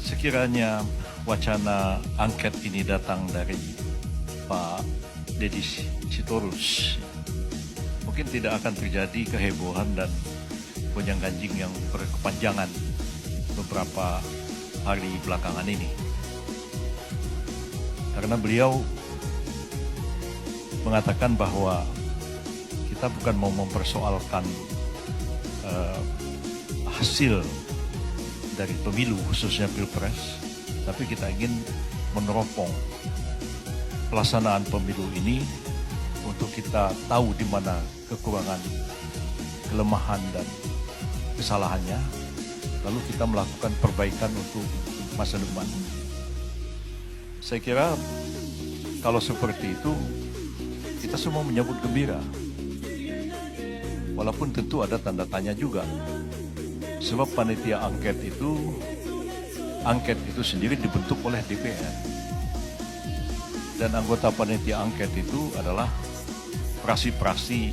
Sekiranya wacana angket ini datang dari Pak Deddy Sitorus, mungkin tidak akan terjadi kehebohan dan gonjang-ganjing yang berkepanjangan beberapa hari belakangan ini. Karena beliau mengatakan bahwa kita bukan mau mempersoalkan hasil dari pemilu, khususnya Pilpres, tapi kita ingin meneropong pelaksanaan pemilu ini untuk kita tahu di mana kekurangan, kelemahan, dan kesalahannya, lalu kita melakukan perbaikan untuk masa depan. Saya kira kalau seperti itu, kita semua menyambut gembira. Walaupun tentu ada tanda tanya juga. Sebab panitia angket itu sendiri dibentuk oleh DPR. Dan anggota panitia angket itu adalah praksi-praksi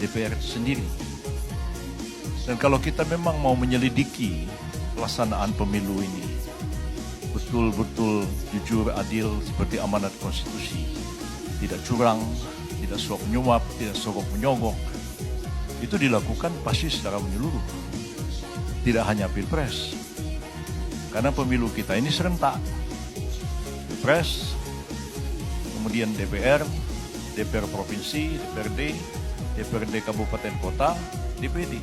DPR itu sendiri. Dan kalau kita memang mau menyelidiki pelaksanaan pemilu ini betul-betul jujur, adil, seperti amanat konstitusi, tidak curang, tidak suap menyuap, tidak sogok menyogok, itu dilakukan pasti secara menyeluruh. Tidak hanya Pilpres, karena pemilu kita ini serentak. Pilpres, kemudian DPR, DPR Provinsi, DPRD, DPRD Kabupaten Kota, DPD.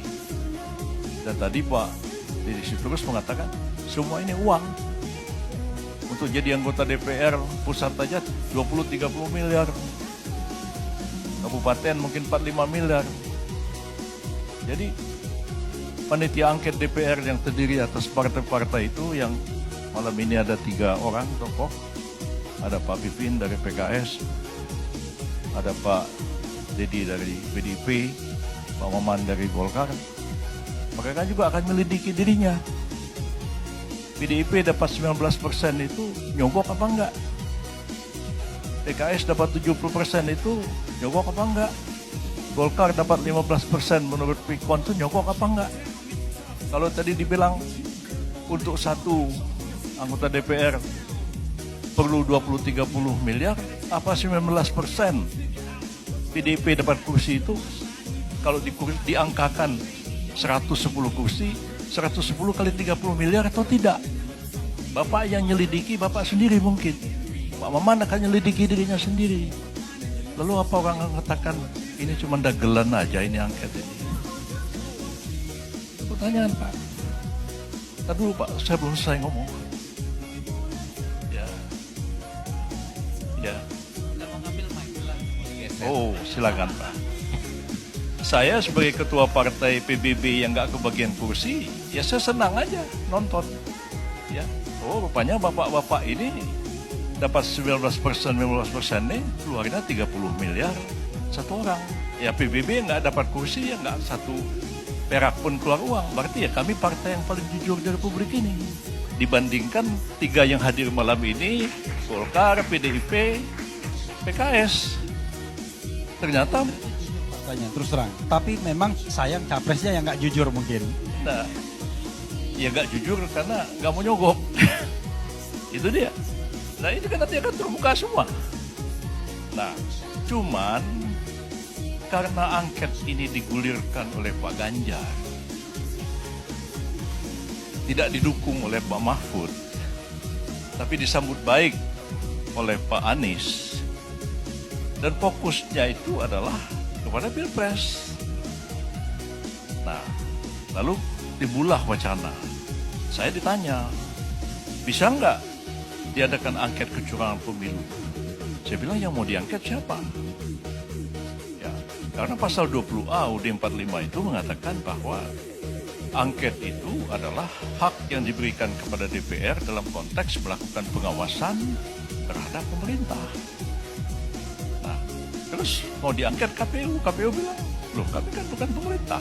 Dan tadi Pak Deddy Sitorus mengatakan, semua ini uang. Untuk jadi anggota DPR pusat saja 20-30 miliar. Kabupaten mungkin 4-5 miliar. Jadi panitia angket DPR yang terdiri atas partai-partai itu, yang malam ini ada 3 orang tokoh. Ada Pak Pipin dari PKS, ada Pak Deddy dari PDIP, Pak Maman dari Golkar. Mereka juga akan melidiki dirinya. PDIP dapat 19% itu nyogok apa enggak? PKS dapat 70% itu nyogok apa enggak? Golkar dapat 15% menurut Pikon itu nyogok apa enggak? Kalau tadi dibilang untuk satu anggota DPR perlu 20-30 miliar, apa 19% PDIP dapat kursi itu? Kalau diangkakan 110 kursi, 110 kali 30 miliar atau tidak? Bapak yang nyelidiki, Bapak sendiri mungkin. Pak Maman akan nyelidiki dirinya sendiri. Lalu apa orang mengatakan ini cuma dagelan aja ini angket ini? Pertanyaan Pak. Tadi dulu Pak, saya belum selesai ngomong. Ya. Oh, silakan Pak. Saya sebagai ketua partai PBB yang nggak kebagian kursi, ya saya senang aja nonton. Ya, oh rupanya bapak-bapak ini dapat 19% nih, keluarnya 30 miliar satu orang. Ya PBB nggak dapat kursi, ya nggak satu perak pun keluar uang. Berarti ya kami partai yang paling jujur di Republik ini. Dibandingkan 3 yang hadir malam ini, Golkar, PDIP, PKS. Ternyata terus terang, tapi memang sayang capresnya yang nggak jujur mungkin. Nah, ya nggak jujur karena nggak mau nyogok. Itu dia. Nah ini kan nanti akan terbuka semua. Nah, cuman karena angket ini digulirkan oleh Pak Ganjar, tidak didukung oleh Pak Mahfud, tapi disambut baik oleh Pak Anies, dan fokusnya itu adalah kepada Pilpres. Nah, lalu timbullah wacana. Saya ditanya, bisa nggak diadakan angket kecurangan pemilu? Saya bilang yang mau diangket siapa? Ya, karena pasal 20A UUD 45 itu mengatakan bahwa angket itu adalah hak yang diberikan kepada DPR dalam konteks melakukan pengawasan terhadap pemerintah. Terus mau diangket KPU bilang, loh kami kan bukan pemerintah.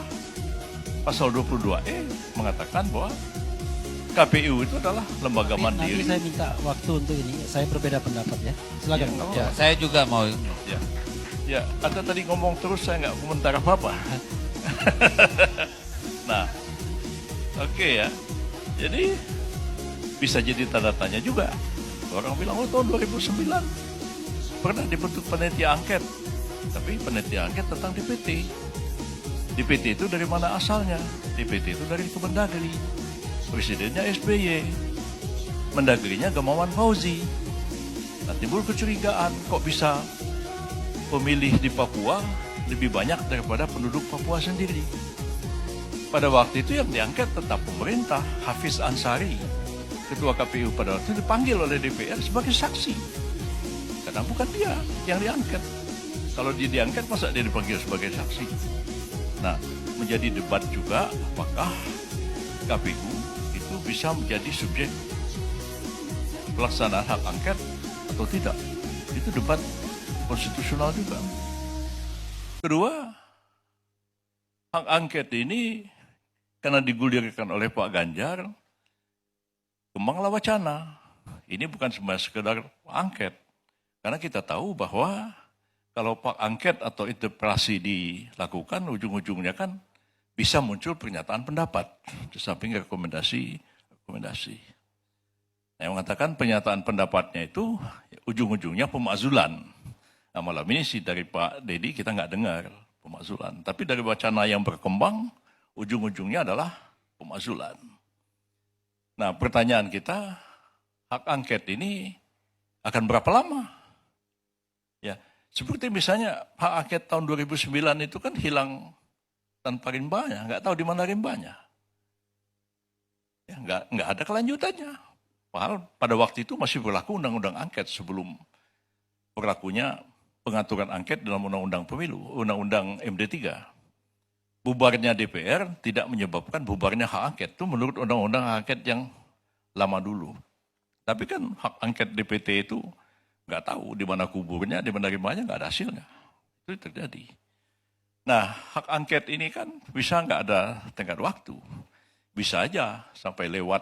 Pasal 22E mengatakan bahwa KPU itu adalah lembaga mandiri. Nanti saya minta waktu untuk ini, saya berbeda pendapat ya. Silakan. Ya, saya juga mau. Ya, Anda tadi ngomong terus, saya nggak komentar apa-apa. Nah, oke ya. Jadi bisa jadi tanda tanya juga. Orang bilang, oh tahun 2009 pernah dibentuk panitia angket. Tapi panitia angket tentang DPT. DPT itu dari mana asalnya? DPT itu dari Kemendagri. Presidennya SBY. Mendagrinya Gamawan Fauzi. Nah, timbul kecurigaan, kok bisa pemilih di Papua lebih banyak daripada penduduk Papua sendiri. Pada waktu itu yang diangket tetap pemerintah, Hafiz Ansari, ketua KPU pada waktu itu dipanggil oleh DPR sebagai saksi. Karena bukan dia yang diangket. Kalau dia diangket, masa dia dipanggil sebagai saksi? Nah, menjadi debat juga apakah KPU itu bisa menjadi subjek pelaksanaan hak angket atau tidak. Itu debat konstitusional juga. Kedua, hak angket ini karena digulirkan oleh Pak Ganjar, kembanglah wacana. Ini bukan cuma sekedar angket. Karena kita tahu bahwa kalau Pak angket atau interpelasi dilakukan, ujung-ujungnya kan bisa muncul pernyataan pendapat. Di samping rekomendasi. Nah, yang mengatakan pernyataan pendapatnya itu ujung-ujungnya pemakzulan. Nah, malam ini sih dari Pak Dedi kita nggak dengar pemakzulan. Tapi dari wacana yang berkembang, ujung-ujungnya adalah pemakzulan. Nah, pertanyaan kita, hak angket ini akan berapa lama? Ya, seperti misalnya hak angket tahun 2009 itu kan hilang tanpa rimbanya, nggak tahu di mana rimbanya. Ya, nggak ada kelanjutannya. Padahal pada waktu itu masih berlaku undang-undang angket sebelum berlakunya pengaturan angket dalam undang-undang pemilu, undang-undang MD3. Bubarnya DPR tidak menyebabkan bubarnya hak angket. Itu menurut undang-undang hak angket yang lama dulu. Tapi kan hak angket DPT itu nggak tahu di mana kuburnya, di mana rimbanya, nggak ada hasilnya. Itu terjadi. Nah, hak angket ini kan bisa nggak ada tenggat waktu. Bisa aja sampai lewat